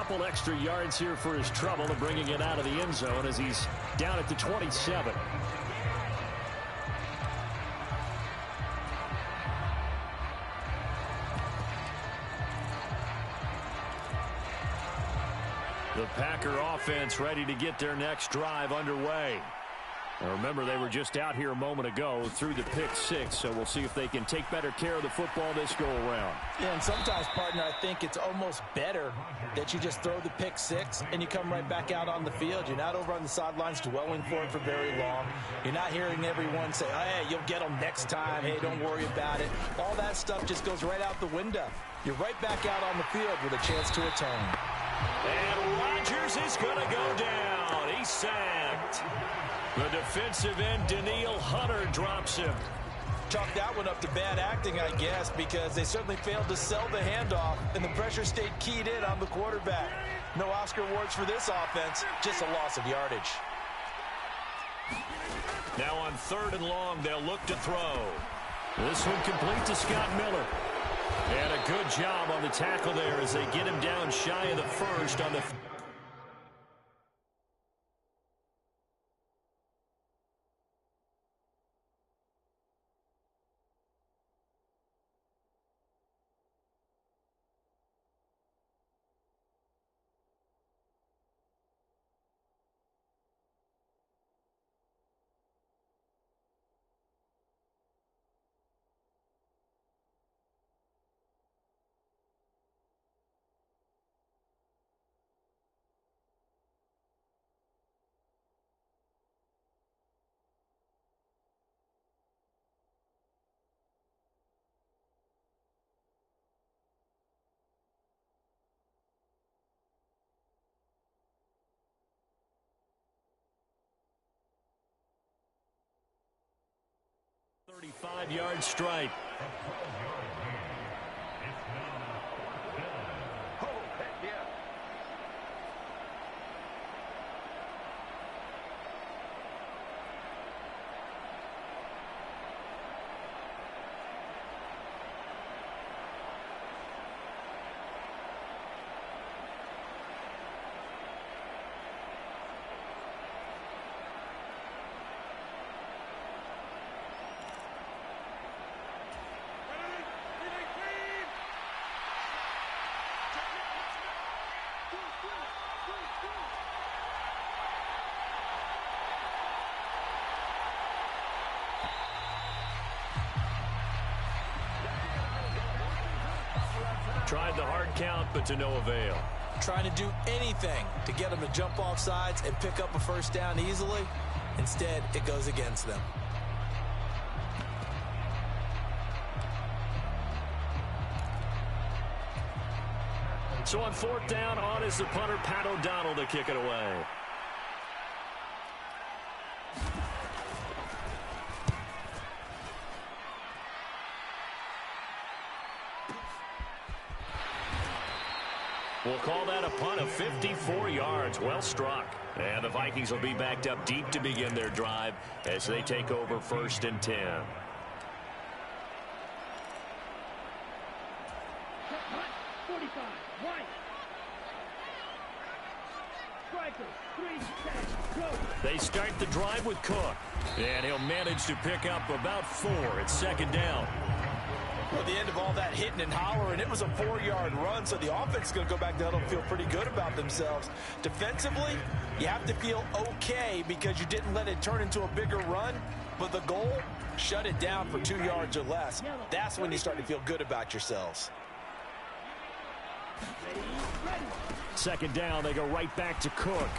couple extra yards here for his trouble and bringing it out of the end zone as he's down at the 27. The Packer offense ready to get their next drive underway. Now remember, they were just out here a moment ago through the pick six, so we'll see if they can take better care of the football this go-around. Yeah, and sometimes, partner, I think it's almost better that you just throw the pick six and you come right back out on the field. You're not over on the sidelines dwelling for it for very long. You're not hearing everyone say, hey, you'll get them next time. Hey, don't worry about it. All that stuff just goes right out the window. You're right back out on the field with a chance to atone. And Rodgers is going to go down. He's sacked. The defensive end, Danielle Hunter, drops him. Chalk that one up to bad acting, I guess, because they certainly failed to sell the handoff, and the pressure stayed keyed in on the quarterback. No Oscar awards for this offense, just a loss of yardage. Now on 3rd and long, they'll look to throw. This one complete to Scott Miller. And a good job on the tackle there as they get him down shy of the first on the... ...35-yard strike. Tried the hard count, but to no avail. Trying to do anything to get them to jump off sides and pick up a first down easily. Instead, it goes against them. So on 4th down, on is the punter, Pat O'Donnell, to kick it away. We'll call that a punt of 54 yards. Well struck. And the Vikings will be backed up deep to begin their drive as they take over 1st and 10. They start the drive with Cook. And he'll manage to pick up about 4 at 2nd down. Well, at the end of all that hitting and hollering, it was a 4-yard run, so the offense is going to go back down and feel pretty good about themselves. Defensively, you have to feel okay because you didn't let it turn into a bigger run, but the goal, shut it down for 2 yards or less. That's when you start to feel good about yourselves. 2nd down, they go right back to Cook.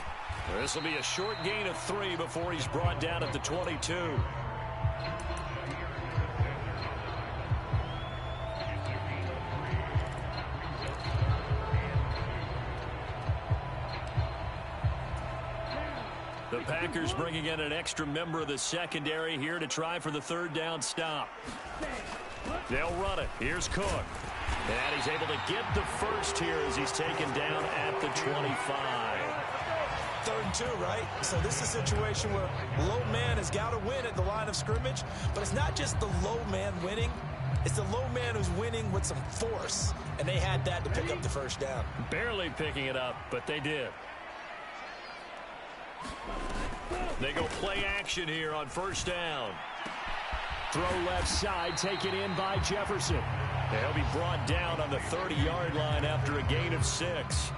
This will be a short gain of 3 before he's brought down at the 22. The Packers bringing in an extra member of the secondary here to try for the 3rd down stop. They'll run it. Here's Cook. And he's able to get the first here as he's taken down at the 25. 3rd and 2, right? So this is a situation where low man has got to win at the line of scrimmage, but it's not just the low man winning. It's the low man who's winning with some force, and they had that to pick up the first down. Barely picking it up, but they did. They go play action here on first down. Throw left side, taken in by Jefferson. He'll be brought down on the 30-yard line after a gain of 6.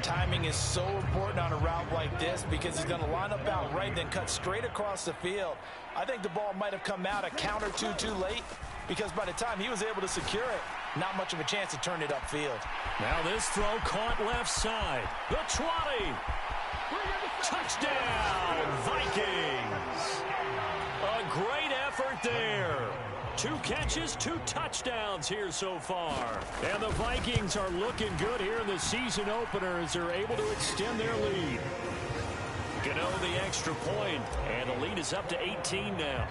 Timing is so important on a route like this because he's going to line up out right, then cut straight across the field. I think the ball might have come out a count or two too late because by the time he was able to secure it, not much of a chance to turn it upfield. Now this throw caught left side. The 20. Touchdown, Vikings. A great effort there. 2 catches, 2 touchdowns here so far. And the Vikings are looking good here in the season opener as they're able to extend their lead. Gano the extra point, and the lead is up to 18 now.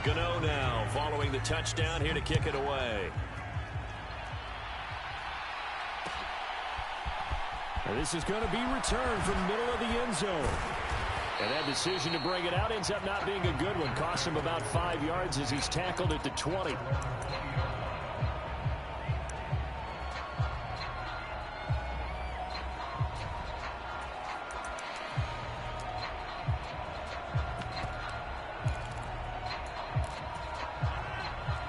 Gano now following the touchdown here to kick it away. And this is going to be returned from the middle of the end zone. And that decision to bring it out ends up not being a good one. Cost him about 5 yards as he's tackled at the 20.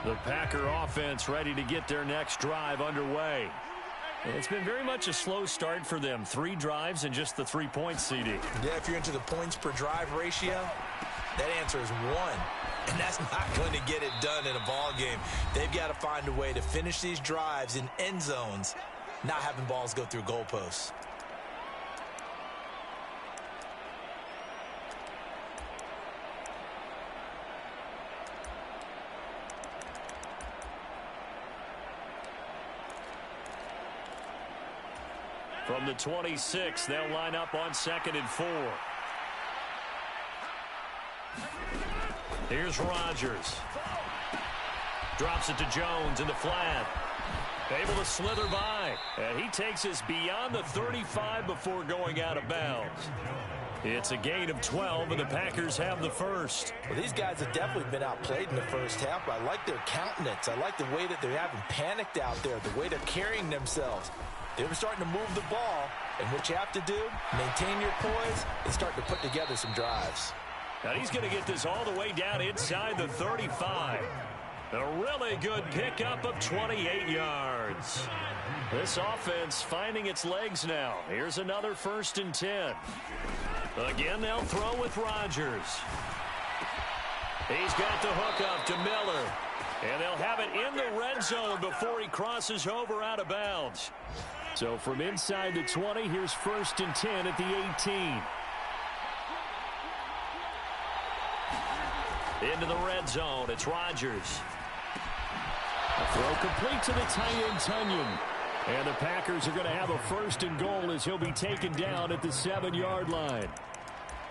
The Packer offense ready to get their next drive underway. It's been very much a slow start for them. 3 drives and just the 3 points, CD. Yeah, if you're into the points per drive ratio, that answer is 1. And that's not going to get it done in a ball game. They've got to find a way to finish these drives in end zones, not having balls go through goalposts. From the 26, they'll line up on 2nd and 4. Here's Rodgers. Drops it to Jones in the flat. Able to slither by. And he takes us beyond the 35 before going out of bounds. It's a gain of 12, and the Packers have the first. Well, these guys have definitely been outplayed in the first half. I like their countenance. I like the way that they haven't panicked out there, the way they're carrying themselves. They were starting to move the ball, and what you have to do, maintain your poise and start to put together some drives. Now he's going to get this all the way down inside the 35. A really good pickup of 28 yards. This offense finding its legs now. Here's another 1st and 10. Again, they'll throw with Rodgers. He's got the hook up to Miller. And they'll have it in the red zone before he crosses over out of bounds. So from inside the 20, here's 1st and 10 at the 18. Into the red zone, it's Rodgers. A throw complete to the tight end, Tunyon. And the Packers are going to have a 1st and goal as he'll be taken down at the 7-yard line.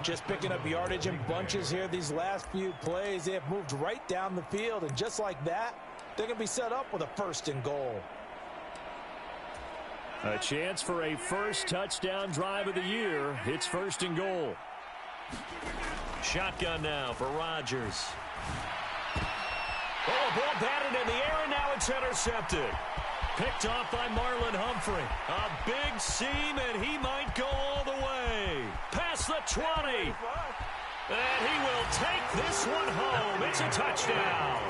Just picking up yardage in bunches here these last few plays. They have moved right down the field, and just like that, they're going to be set up with a 1st and goal. A chance for a first touchdown drive of the year. It's 1st and goal. Shotgun now for Rodgers. Oh, ball batted in the air, and now it's intercepted. Picked off by Marlon Humphrey. A big seam, and he might go all the way. Past the 20. And he will take this one home. It's a touchdown.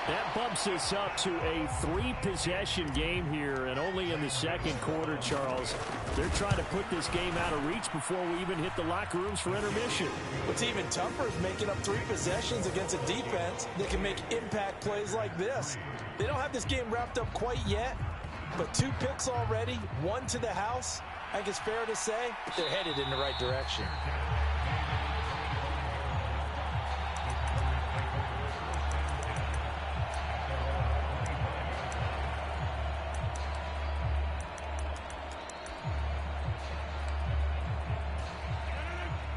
That bumps us up to a 3-possession game here, and only in the 2nd quarter, Charles. They're trying to put this game out of reach before we even hit the locker rooms for intermission. What's even tougher is making up 3 possessions against a defense that can make impact plays like this. They don't have this game wrapped up quite yet, but 2 picks already, 1 to the house. I think it's fair to say they're headed in the right direction.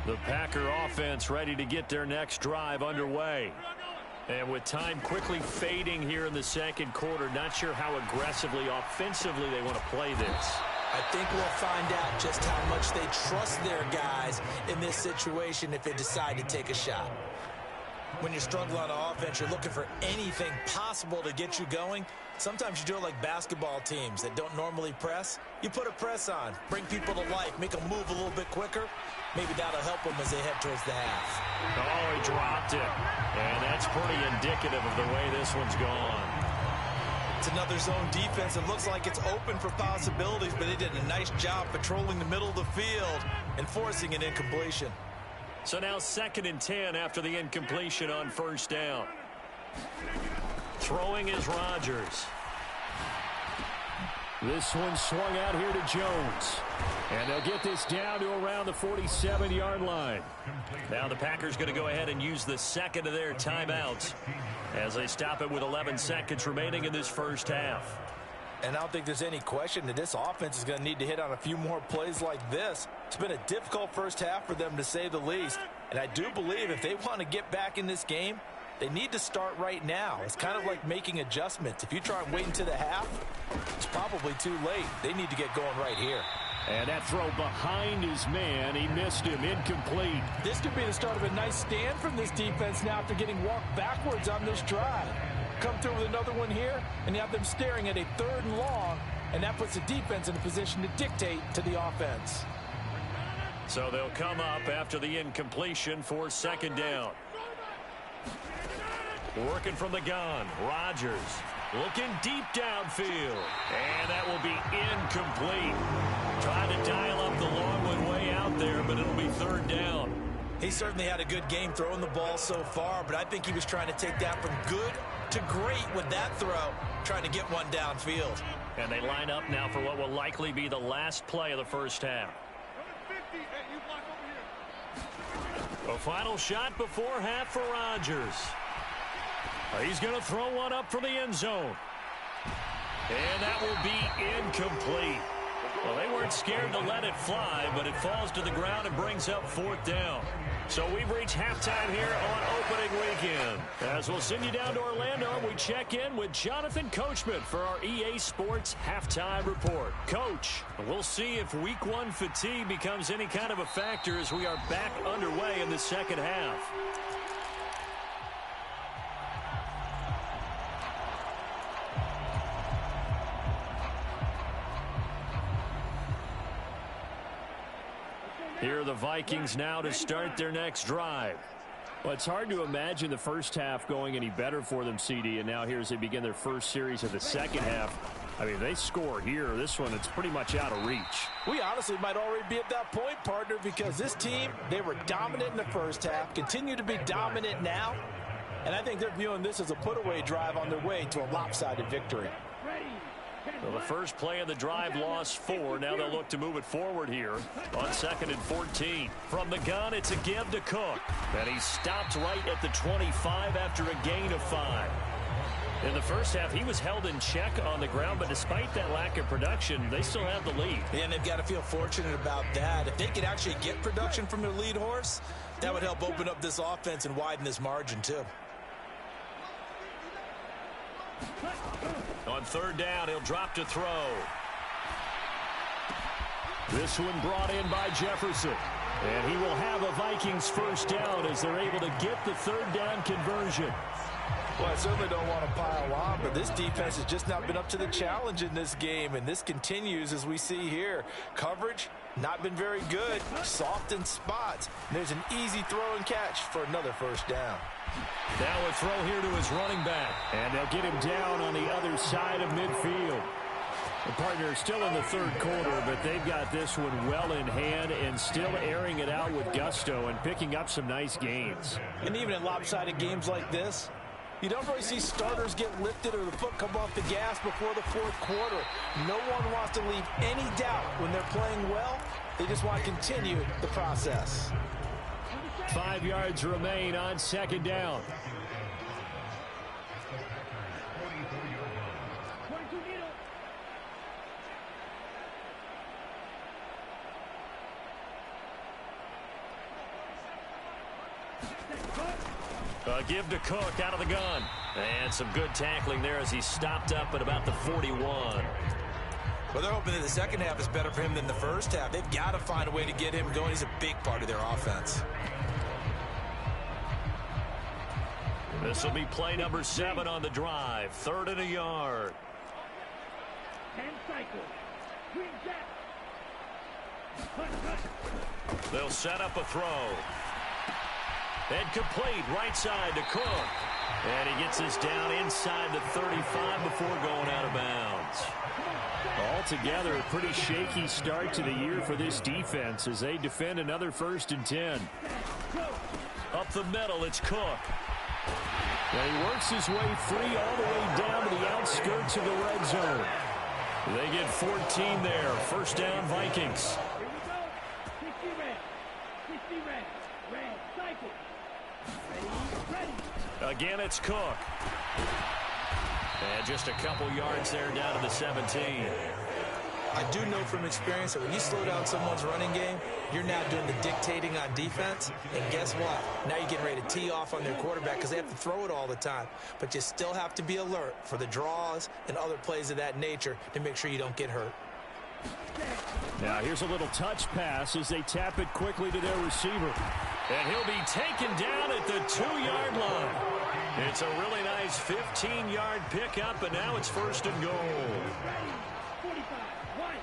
The Packer offense ready to get their next drive underway. And with time quickly fading here in the 2nd quarter, not sure how aggressively, offensively they want to play this. I think we'll find out just how much they trust their guys in this situation if they decide to take a shot. When you're struggling on offense, you're looking for anything possible to get you going. Sometimes you do it like basketball teams that don't normally press. You put a press on, bring people to life, make them move a little bit quicker. Maybe that'll help them as they head towards the half. Oh, he dropped it. And that's pretty indicative of the way this one's gone. It's another zone defense. It looks like it's open for possibilities, but they did a nice job patrolling the middle of the field and forcing an incompletion. So now 2nd and 10 after the incompletion on first down. Throwing is Rodgers. This one swung out here to Jones. And they'll get this down to around the 47-yard line. Now the Packers going to go ahead and use the second of their timeouts as they stop it with 11 seconds remaining in this first half. And I don't think there's any question that this offense is going to need to hit on a few more plays like this. It's been a difficult first half for them, to say the least. And I do believe if they want to get back in this game, they need to start right now. It's kind of like making adjustments. If you try and wait until the half, it's probably too late. They need to get going right here. And that throw behind his man. He missed him. Incomplete. This could be the start of a nice stand from this defense now after getting walked backwards on this drive. Come through with another one here, and you have them staring at a 3rd and long, and that puts the defense in a position to dictate to the offense. So they'll come up after the incompletion for 2nd down. Working from the gun, Rodgers looking deep downfield, and that will be incomplete. Trying to dial up the long one way out there, but it'll be 3rd down. He certainly had a good game throwing the ball so far, but I think he was trying to take that from good to great with that throw, trying to get one downfield. And they line up now for what will likely be the last play of the first half. A final shot before half for Rodgers. He's going to throw one up for the end zone. And that will be incomplete. Well, they weren't scared to let it fly, but it falls to the ground and brings up 4th down. So we've reached halftime here on opening weekend. As we'll send you down to Orlando, we check in with Jonathan Coachman for our EA Sports Halftime Report. Coach, we'll see if Week 1 fatigue becomes any kind of a factor as we are back underway in the second half. Here are the Vikings now to start their next drive. Well, it's hard to imagine the first half going any better for them, CD, and now here as they begin their first series of the second half. I mean, they score here. This one, it's pretty much out of reach. We honestly might already be at that point, partner, because this team, they were dominant in the first half, continue to be dominant now, and I think they're viewing this as a put-away drive on their way to a lopsided victory. Well, the first play of the drive lost 4. Now they'll look to move it forward here on 2nd and 14. From the gun, it's a give to Cook. And he stopped right at the 25 after a gain of 5. In the first half, he was held in check on the ground, but despite that lack of production, they still have the lead. And they've got to feel fortunate about that. If they could actually get production from their lead horse, that would help open up this offense and widen this margin, too. On 3rd down, he'll drop to throw. This one brought in by Jefferson. And he will have a Vikings first down as they're able to get the 3rd down conversion. Well, I certainly don't want to pile on, but this defense has just not been up to the challenge in this game, and this continues as we see here. Coverage, not been very good, soft in spots. And there's an easy throw and catch for another first down. Now a throw here to his running back. And they'll get him down on the other side of midfield. The partner is still in the 3rd quarter, but they've got this one well in hand and still airing it out with gusto and picking up some nice gains. And even in lopsided games like this, you don't really see starters get lifted or the foot come off the gas before the 4th quarter. No one wants to leave any doubt when they're playing well. They just want to continue the process. 5 yards remain on 2nd down. Give to Cook out of the gun. And some good tackling there as he stopped up at about the 41. Well, they're hoping that the second half is better for him than the first half. They've got to find a way to get him going. He's a big part of their offense. This will be play number 7 on the drive. 3rd and a yard. 10 cycles. Green jack. They'll set up a throw. And complete right side to Cook. And he gets this down inside the 35 before going out of bounds. Altogether, a pretty shaky start to the year for this defense as they defend another 1st and 10. Up the middle, it's Cook. And he works his way free all the way down to the outskirts of the red zone. They get 14 there. 1st down, Vikings. Here we go. 60 red. 60 red. Red cycle. Ready. Again, it's Cook. And just a couple yards there down to the 17. I do know from experience that when you slow down someone's running game, you're now doing the dictating on defense. And guess what? Now you're getting ready to tee off on their quarterback because they have to throw it all the time. But you still have to be alert for the draws and other plays of that nature to make sure you don't get hurt. Now here's a little touch pass as they tap it quickly to their receiver. And he'll be taken down at the 2-yard line. It's a really nice 15-yard pickup, and now it's 1st and goal. 45. One.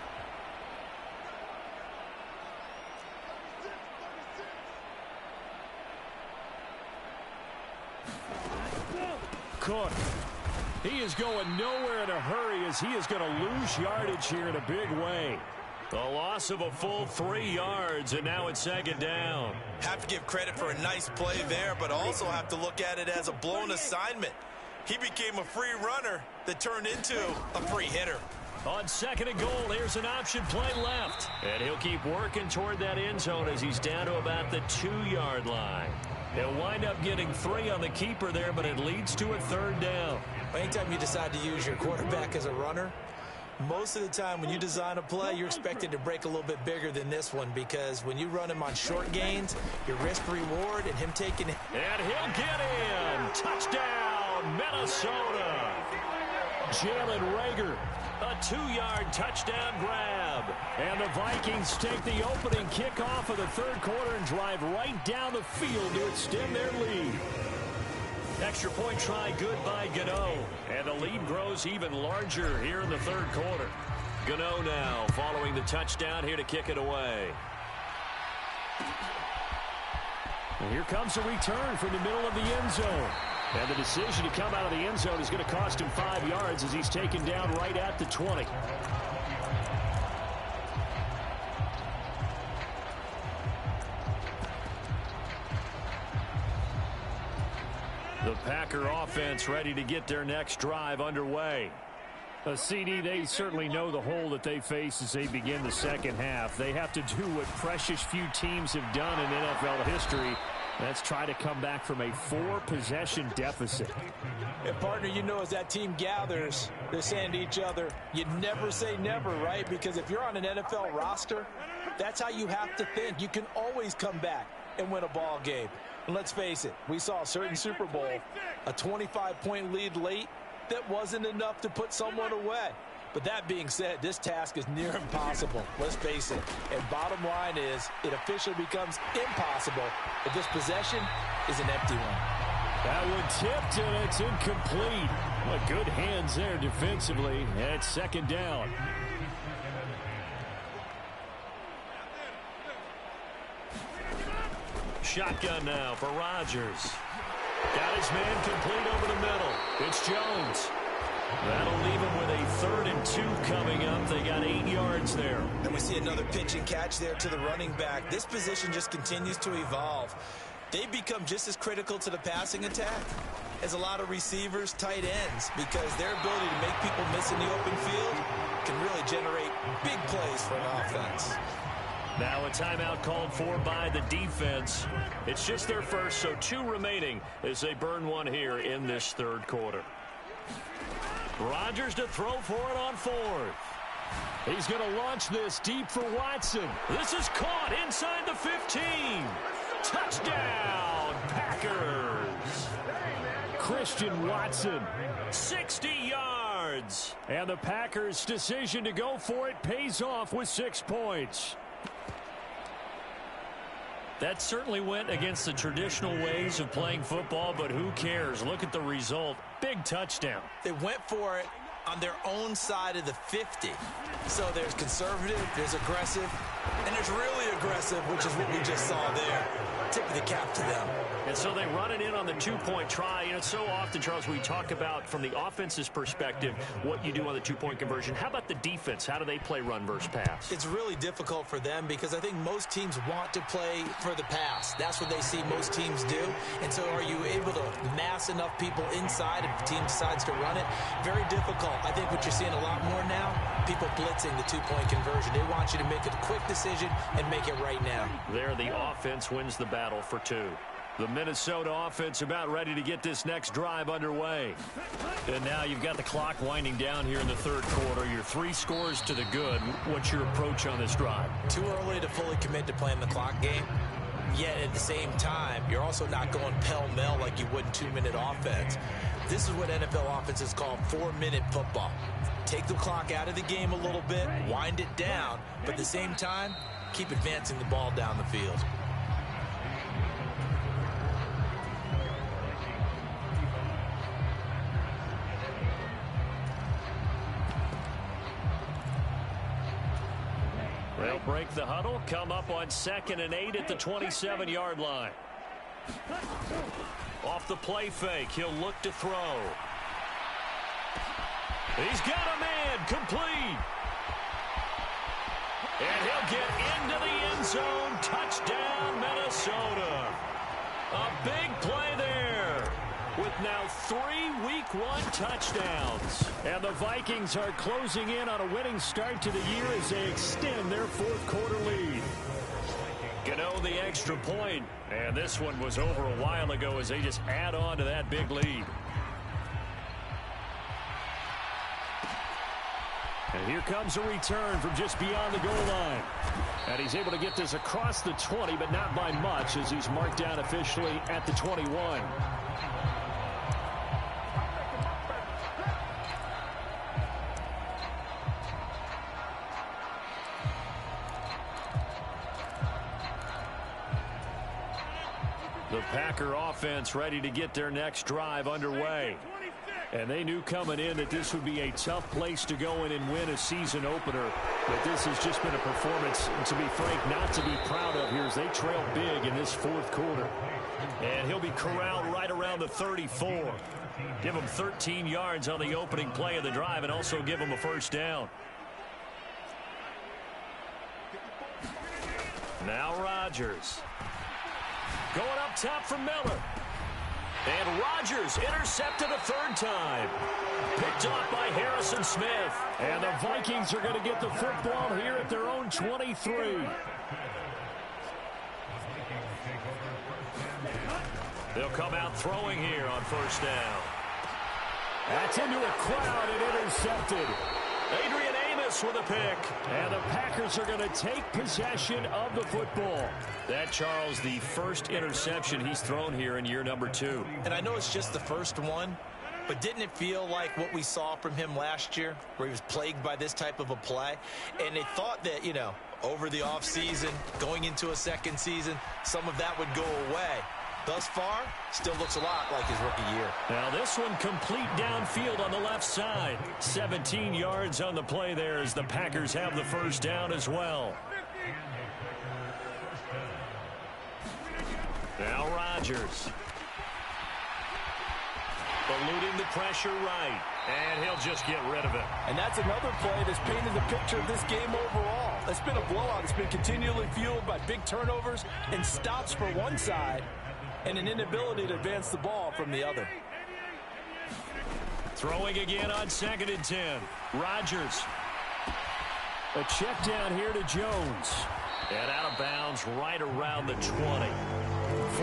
Cook. He is going nowhere in a hurry as he is going to lose yardage here in a big way. The loss of a full 3 yards, and now it's 2nd down. Have to give credit for a nice play there, but also have to look at it as a blown assignment. He became a free runner that turned into a free hitter. On 2nd and goal, here's an option play left. And he'll keep working toward that end zone as he's down to about the 2-yard line. He'll wind up getting 3 on the keeper there, but it leads to a 3rd down. Anytime you decide to use your quarterback as a runner, most of the time when you design a play, you're expected to break a little bit bigger than this one because when you run him on short gains, your risk-reward and him taking it. And he'll get in. Touchdown, Minnesota. Jalen Reagor. A 2-yard touchdown grab. And the Vikings take the opening kickoff of the 3rd quarter and drive right down the field to extend their lead. Extra point try good by Gano. And the lead grows even larger here in the 3rd quarter. Gano now following the touchdown here to kick it away. And here comes a return from the middle of the end zone. And the decision to come out of the end zone is going to cost him 5 yards as he's taken down right at the 20. The Packer offense ready to get their next drive underway. A CD, they certainly know the hole that they face as they begin the 2nd half. They have to do what precious few teams have done in NFL history. That's try to come back from a 4-possession deficit. And, partner, you know as that team gathers, they're saying to each other, you never say never, right? Because if you're on an NFL roster, that's how you have to think. You can always come back and win a ball game. And let's face it, we saw a certain Super Bowl, a 25-point lead late that wasn't enough to put someone away. But that being said, this task is near impossible. Let's face it. And bottom line is, it officially becomes impossible if this possession is an empty one. That one tipped, and it's incomplete. Well, good hands there defensively, and it's 2nd down. Shotgun now for Rodgers. Got his man complete over the middle. It's Jones. That'll leave him with a 3rd and 2 coming up. They got 8 yards there. And we see another pitch and catch there to the running back. This position just continues to evolve. They become just as critical to the passing attack as a lot of receivers, tight ends, because their ability to make people miss in the open field can really generate big plays for an offense. Now a timeout called for by the defense. It's just their first, so 2 remaining as they burn one here in this 3rd quarter. Rodgers to throw for it on 4th. He's going to launch this deep for Watson. This is caught inside the 15. Touchdown, Packers. Christian Watson. 60 yards. And the Packers' decision to go for it pays off with 6 points. That certainly went against the traditional ways of playing football, but who cares? Look at the result. Big touchdown. They went for it on their own side of the 50. So there's conservative, there's aggressive, and there's really aggressive, which is what we just saw there. Tip of the cap to them. And so they run it in on the two-point try. You know, so often, Charles, we talk about from the offense's perspective what you do on the two-point conversion. How about the defense? How do they play run versus pass? It's really difficult for them because I think most teams want to play for the pass. That's what they see most teams do. And so are you able to mass enough people inside if the team decides to run it? Very difficult. I think what you're seeing a lot more now, people blitzing the two-point conversion. They want you to make a quick decision and make it right now. There, the offense wins the battle for two. The Minnesota offense about ready to get this next drive underway. And now you've got the clock winding down here in the third quarter. Your 3 scores to the good. What's your approach on this drive? Too early to fully commit to playing the clock game. Yet at the same time, you're also not going pell-mell like you would 2-minute offense. This is what NFL offenses call 4-minute football. Take the clock out of the game a little bit, wind it down, but at the same time, keep advancing the ball down the field. They'll break the huddle, come up on 2nd and 8 at the 27-yard line. Off the play fake, he'll look to throw. He's got a man, complete. And he'll get into the end zone. Touchdown, Minnesota. A big play there with now 3 Week 1 touchdowns. And the Vikings are closing in on a winning start to the year as they extend their fourth quarter lead. Gano the extra point, and this one was over a while ago as they just add on to that big lead. And here comes a return from just beyond the goal line. And he's able to get this across the 20, but not by much as he's marked down officially at the 21. The Packer offense ready to get their next drive underway. And they knew coming in that this would be a tough place to go in and win a season opener. But this has just been a performance, to be frank, not to be proud of here as they trail big in this fourth quarter. And he'll be corralled right around the 34. Give him 13 yards on the opening play of the drive and also give him a first down. Now Rodgers. Going up top for Miller. And Rodgers intercepted a 3rd time. Picked off by Harrison Smith. And the Vikings are going to get the football here at their own 23. They'll come out throwing here on first down. That's into a crowd and intercepted. Adrian Amos with a pick. And the Packers are going to take possession of the football. That, Charles, the first interception he's thrown here in year number 2. And I know it's just the first one, but didn't it feel like what we saw from him last year, where he was plagued by this type of a play? And they thought that, you know, over the offseason, going into a second season, some of that would go away. Thus far, still looks a lot like his rookie year. Now this one complete downfield on the left side. 17 yards on the play there as the Packers have the first down as well. Now Rodgers. Eluding the pressure right. And he'll just get rid of it. And that's another play that's painted the picture of this game overall. It's been a blowout. It's been continually fueled by big turnovers and stops for one side and an inability to advance the ball from the other. Throwing again on 2nd and 10. Rodgers. A check down here to Jones. And out of bounds right around the 20.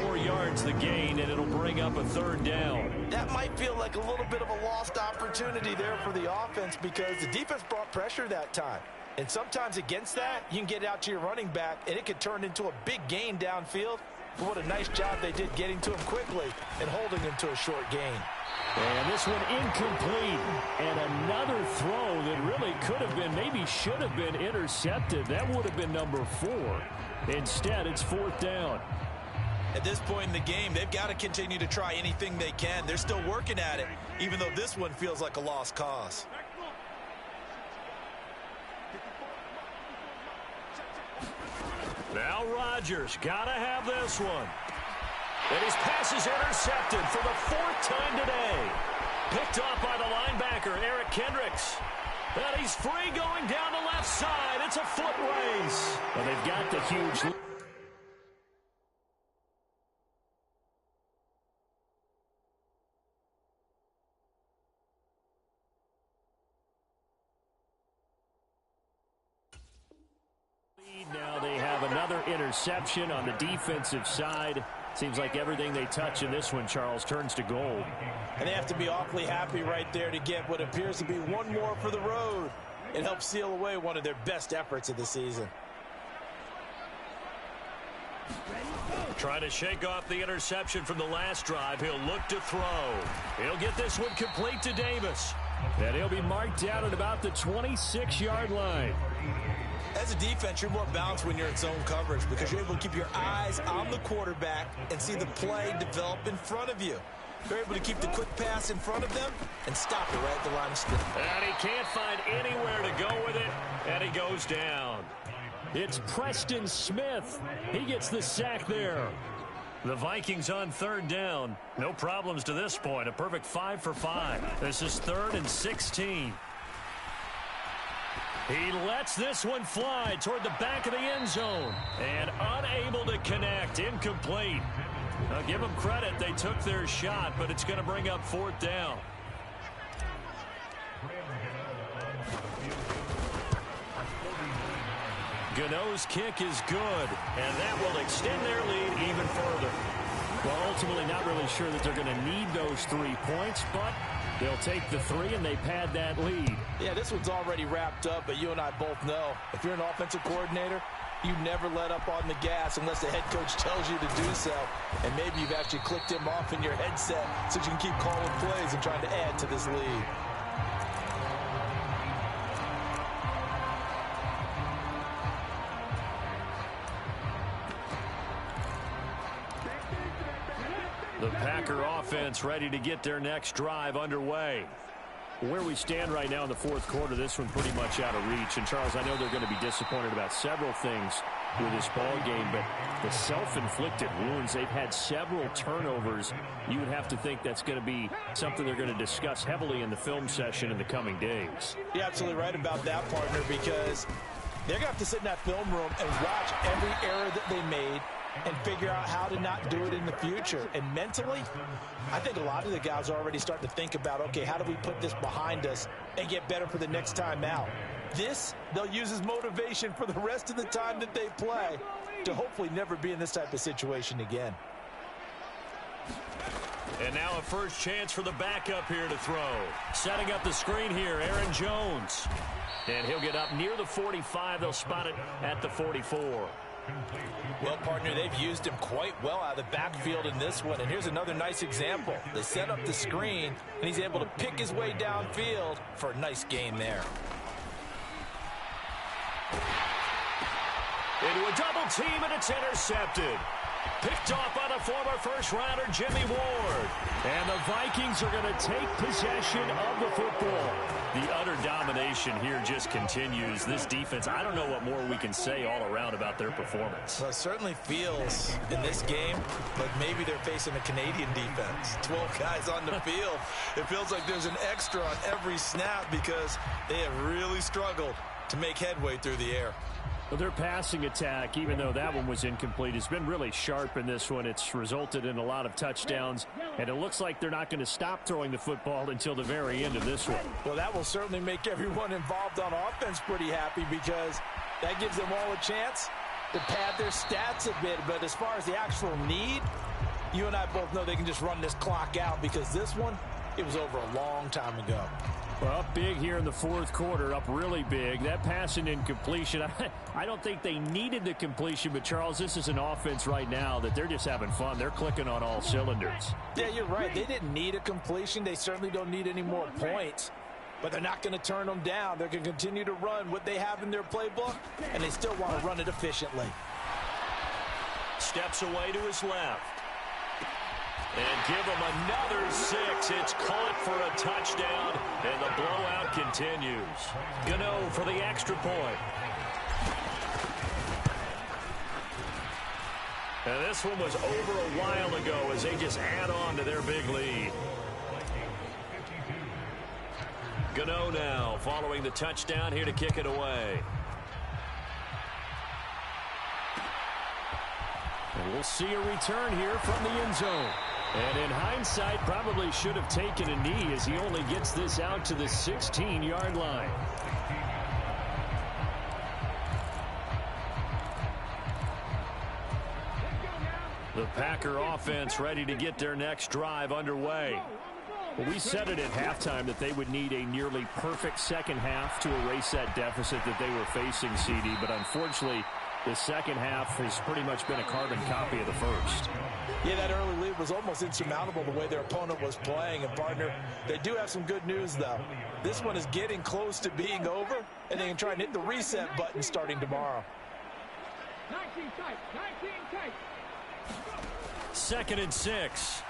4 yards the gain, and it'll bring up a 3rd down. That might feel like a little bit of a lost opportunity there for the offense because the defense brought pressure that time. And sometimes against that, you can get out to your running back, and it could turn into a big gain downfield. But what a nice job they did getting to him quickly and holding him to a short gain. And this one incomplete. And another throw that really could have been, maybe should have been intercepted. That would have been number 4. Instead, it's 4th down. At this point in the game, they've got to continue to try anything they can. They're still working at it, even though this one feels like a lost cause. Now Rodgers got to have this one. And his pass is intercepted for the 4th time today. Picked off by the linebacker, Eric Kendricks. And he's free going down the left side. It's a foot race. Well, they've got the huge lead. Now they have another interception on the defensive side. Seems like everything they touch in this one, Charles, turns to gold. And they have to be awfully happy right there to get what appears to be one more for the road. It helps seal away one of their best efforts of the season. Trying to shake off the interception from the last drive. He'll look to throw. He'll get this one complete to Davis. And he'll be marked down at about the 26-yard line. As a defense, you're more balanced when you're in zone coverage because you're able to keep your eyes on the quarterback and see the play develop in front of you. You're able to keep the quick pass in front of them and stop it right at the line of scrimmage. And he can't find anywhere to go with it, and he goes down. It's Preston Smith. He gets the sack there. The Vikings on 3rd down. No problems to this point. A perfect 5 for 5. This is 3rd and 16. He lets this one fly toward the back of the end zone. And unable to connect. Incomplete. Now give them credit. They took their shot, but it's going to bring up 4th down. Gano's kick is good, and that will extend their lead even further. Well, ultimately not really sure that they're going to need those 3 points, but they'll take the 3 and they pad that lead. Yeah, this one's already wrapped up, but you and I both know if you're an offensive coordinator, you never let up on the gas unless the head coach tells you to do so. And maybe you've actually clicked him off in your headset so you can keep calling plays and trying to add to this lead. The Packer offense ready to get their next drive underway. Where we stand right now in the 4th quarter, this one pretty much out of reach. And, Charles, I know they're going to be disappointed about several things with this ball game, but the self-inflicted wounds, they've had several turnovers. You would have to think that's going to be something they're going to discuss heavily in the film session in the coming days. You're absolutely right about that, partner, because they're going to have to sit in that film room and watch every error that they made and figure out how to not do it in the future. And mentally, I think a lot of the guys are already starting to think about, okay, how do we put this behind us and get better for the next time out? This, they'll use as motivation for the rest of the time that they play to hopefully never be in this type of situation again. And now a first chance for the backup here to throw. Setting up the screen here, Aaron Jones. And he'll get up near the 45. They'll spot it at the 44. Well, partner, they've used him quite well out of the backfield in this one. And here's another nice example. They set up the screen, and he's able to pick his way downfield for a nice gain there. Into a double team, and it's intercepted. Picked off by the former first-rounder Jimmy Ward. And the Vikings are going to take possession of the football. The utter domination here just continues. This defense, I don't know what more we can say all around about their performance. Well, it certainly feels in this game like maybe they're facing a Canadian defense. 12 guys on the field. It feels like there's an extra on every snap because they have really struggled to make headway through the air. Well, their passing attack, even though that one was incomplete, has been really sharp in this one. It's resulted in a lot of touchdowns, and it looks like they're not going to stop throwing the football until the very end of this one. Well, that will certainly make everyone involved on offense pretty happy because that gives them all a chance to pad their stats a bit. But as far as the actual need, you and I both know they can just run this clock out because this one, it was over a long time ago. Well, up big here in the 4th quarter, up really big. That passing incompletion, I don't think they needed the completion, but, Charles, this is an offense right now that they're just having fun. They're clicking on all cylinders. Yeah, you're right. They didn't need a completion. They certainly don't need any more points, but they're not going to turn them down. They're going to continue to run what they have in their playbook, and they still want to run it efficiently. Steps away to his left. And give him another 6. It's caught for a touchdown, and the blowout continues. Gano for the extra point. And this one was over a while ago as they just add on to their big lead. Gano now following the touchdown here to kick it away. And we'll see a return here from the end zone. And in hindsight, probably should have taken a knee as he only gets this out to the 16-yard line. The Packer offense ready to get their next drive underway. Well, we said it at halftime that they would need a nearly perfect second half to erase that deficit that they were facing, CD. But unfortunately, the second half has pretty much been a carbon copy of the first. Yeah, that early lead was almost insurmountable the way their opponent was playing. And, partner, they do have some good news, though. This one is getting close to being over, and they can try and hit the reset button starting tomorrow. 19 tight, 19 tight. 2nd and 6.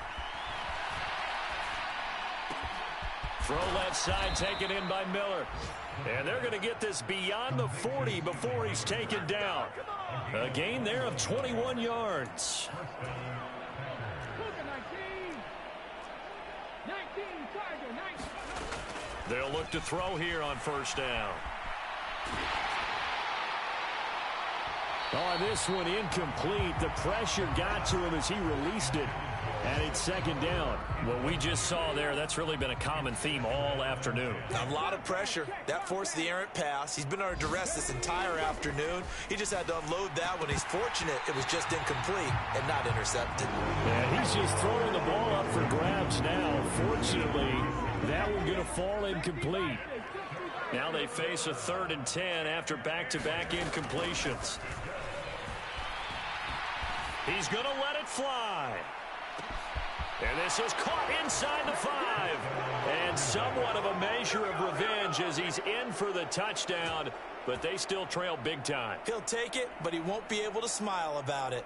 Throw left side, taken in by Miller. And they're going to get this beyond the 40 before he's taken down. A gain there of 21 yards. 19, Tiger, 19. They'll look to throw here on first down. Oh, this one incomplete. The pressure got to him as he released it. And it's 2nd down. What we just saw there, that's really been a common theme all afternoon. A lot of pressure. That forced the errant pass. He's been under duress this entire afternoon. He just had to unload that one. He's fortunate it was just incomplete and not intercepted. And he's just throwing the ball up for grabs now. Fortunately, that one going to fall incomplete. Now they face a 3rd and 10 after back-to-back incompletions. He's going to let it fly. And this is caught inside the 5. And somewhat of a measure of revenge as he's in for the touchdown, but they still trail big time. He'll take it, but he won't be able to smile about it.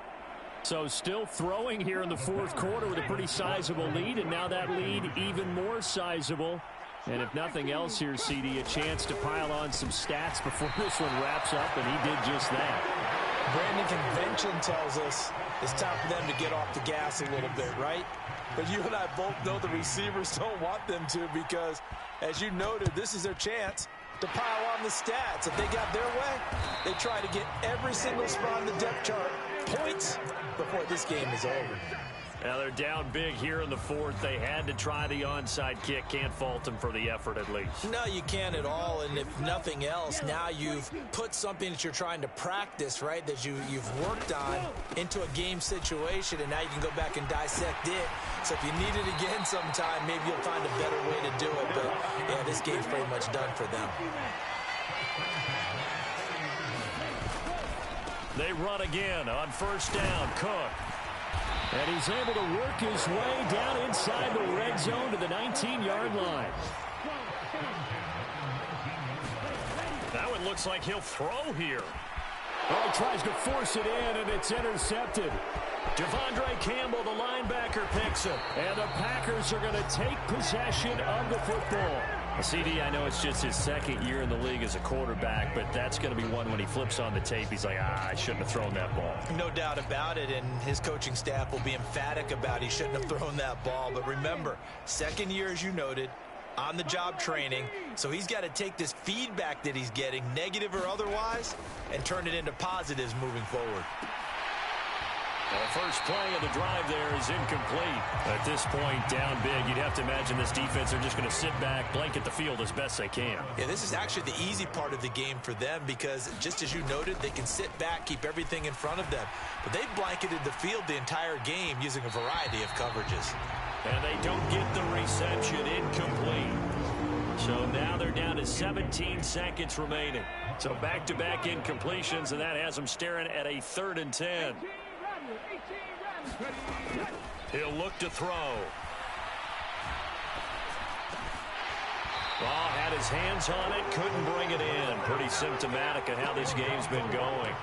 So still throwing here in the 4th quarter with a pretty sizable lead, and now that lead even more sizable. And if nothing else here, CD, a chance to pile on some stats before this one wraps up, and he did just that. Brandon, convention tells us it's time for them to get off the gas a little bit, right? But you and I both know the receivers don't want them to because, as you noted, this is their chance to pile on the stats. If they got their way, they try to get every single spot on the depth chart points before this game is over. Now they're down big here in the 4th. They had to try the onside kick. Can't fault them for the effort at least. No, you can't at all. And if nothing else, now you've put something that you're trying to practice, right, that you've worked on into a game situation, and now you can go back and dissect it. So if you need it again sometime, maybe you'll find a better way to do it. But, yeah, this game's pretty much done for them. They run again on first down. Cook. And he's able to work his way down inside the red zone to the 19-yard line. That one looks like he'll throw here. Oh, he tries to force it in, and it's intercepted. Devondre Campbell, the linebacker, picks it. And the Packers are going to take possession of the football. CD, I know it's just his 2nd year in the league as a quarterback, but that's going to be one when he flips on the tape. He's like, I shouldn't have thrown that ball. No doubt about it, and his coaching staff will be emphatic about he shouldn't have thrown that ball. But remember, 2nd year, as you noted, on-the-job training, so he's got to take this feedback that he's getting, negative or otherwise, and turn it into positives moving forward. The first play of the drive there is incomplete. At this point, down big, you'd have to imagine this defense are just going to sit back, blanket the field as best they can. Yeah, this is actually the easy part of the game for them because, just as you noted, they can sit back, keep everything in front of them. But they've blanketed the field the entire game using a variety of coverages. And they don't get the reception, incomplete. So now they're down to 17 seconds remaining. So back-to-back incompletions, and that has them staring at a 3rd and 10. He'll look to throw. Ball had his hands on it, couldn't bring it in. Pretty symptomatic of how this game's been going.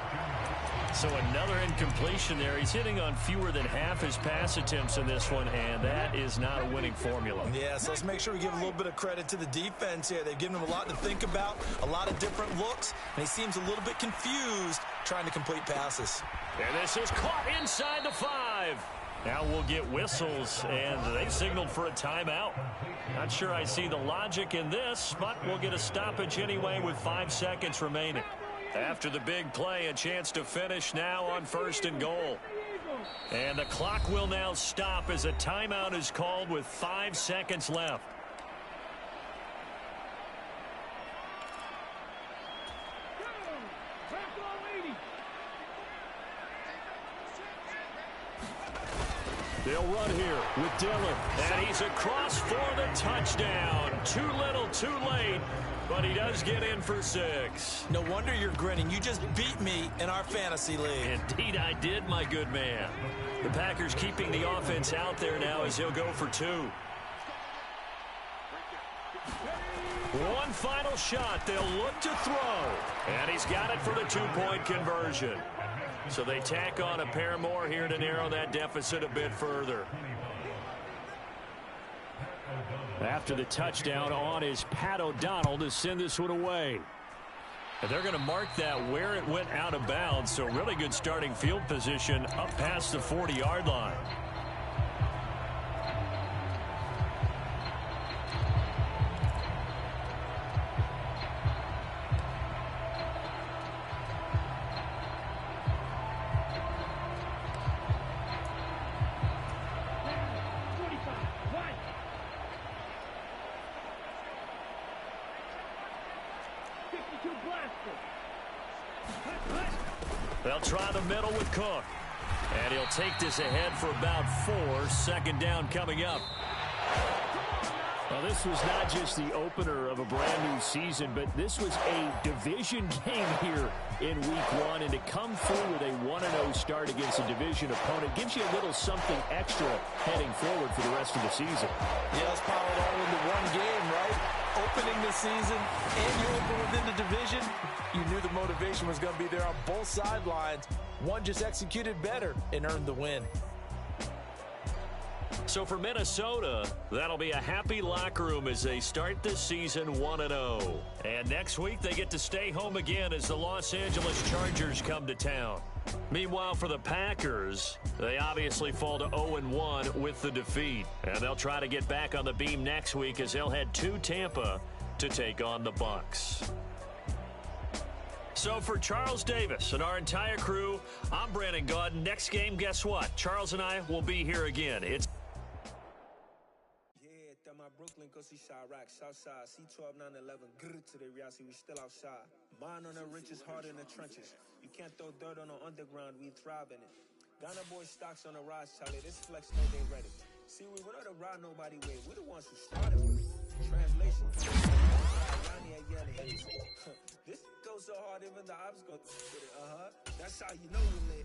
So another incompletion there. He's hitting on fewer than half his pass attempts in this one, and that is not a winning formula. Yeah, so let's make sure we give a little bit of credit to the defense here. They've given him a lot to think about, a lot of different looks, and he seems a little bit confused trying to complete passes. And this is caught inside the 5. Now we'll get whistles, and they signaled for a timeout. Not sure I see the logic in this, but we'll get a stoppage anyway with 5 seconds remaining. After the big play, a chance to finish now on 1st and goal. And the clock will now stop as a timeout is called with 5 seconds left. They'll run here with Dillon. And he's across for the touchdown. Too little, too late. But he does get in for 6. No wonder you're grinning. You just beat me in our fantasy league. Indeed I did, my good man. The Packers keeping the offense out there now as he'll go for 2. One final shot. They'll look to throw. And he's got it for the 2-point conversion. So they tack on a pair more here to narrow that deficit a bit further. After the touchdown on is Pat O'Donnell to send this one away. And they're going to mark that where it went out of bounds. So really good starting field position up past the 40-yard line. They'll try the middle with Cook. And he'll take this ahead for about 4. 2nd down coming up. Well, this was not just the opener of a brand new season, but this was a division game here in week 1. And to come through with a 1-0 start against a division opponent gives you a little something extra heading forward for the rest of the season. Yeah, let's pile it all into one game, right? Opening the season and you open within the division. You knew the motivation was going to be there on both sidelines. One just executed better and earned the win. So for Minnesota, that'll be a happy locker room as they start this season 1-0. And next week they get to stay home again as the Los Angeles Chargers come to town. Meanwhile, for the Packers, they obviously fall to 0-1 with the defeat. And they'll try to get back on the beam next week as they'll head to Tampa to take on the Bucs. So for Charles Davis and our entire crew, I'm Brandon Gaudin. Next game, guess what? Charles and I will be here again. It's Brooklyn, go see Chirac, Southside, C12, 911, grrr to the reality, we still outside. Mine on the richest, heart in the trenches. You can't throw dirt on the underground, we thrive in it. Ghana boy stocks on the rise, Charlie, this flex know they ready. See, we were not the ride nobody way, we the ones who started with it. Translation, this goes so hard, even the ops go with it, that's how you know we lit.